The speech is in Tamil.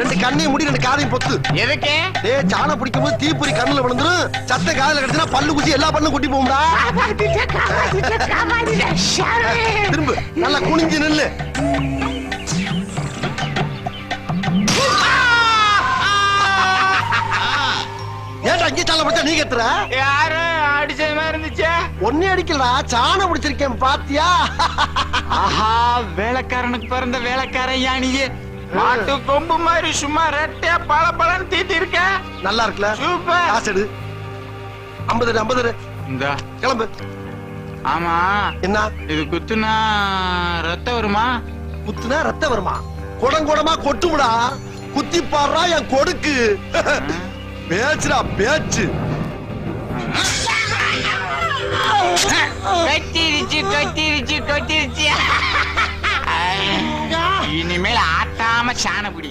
ரெண்டு கண்ணையும் முடி, ரெண்டு காதையும் பொத்து. எதுக்கு? டேய், சாணம் பிடிக்கும் போது தீப்பொறி கண்ணுல விழுந்துரும். சத்த காதுல கிடைச்சுனா பல்லு குச்சி எல்லா பல்லும் கொட்டி போகும்டா. திரும்ப நல்லா குனிஞ்சு நில்லு. ஏன்டா அங்கே சாணம் பிடிச்சா நீ கத்துற? யாரு அடிச்சது மாதிரி இருந்துச்சு? ஒன்னே அடிக்கலடா, சாணம் பிடிச்சிருக்கேன் பாத்தியா? ஆஹா, வேலைக்காரனுக்கு பிறந்த வேலைக்காரன் யானியே. மாட்டு கொம்பு மாதிரி சும்மா ரெட்டையா பல பலன்னு தீத்தி இருக்க. நல்லா இருக்குல்ல? சூப்பர். காசு எடு. 50 இந்த கிளம்பு. ஆமா, என்ன இது குத்துனா ரத்தம் வருமா? குத்துனா ரத்தம் வருமா? குடங்குடமா கொட்டுமுடா. குத்தி பாடுறா என் கொடுக்கு. பேச்சுடா பேச்சு. கத்திருச்சு. இனிமேல் ஆட்டாம சாண பிடி.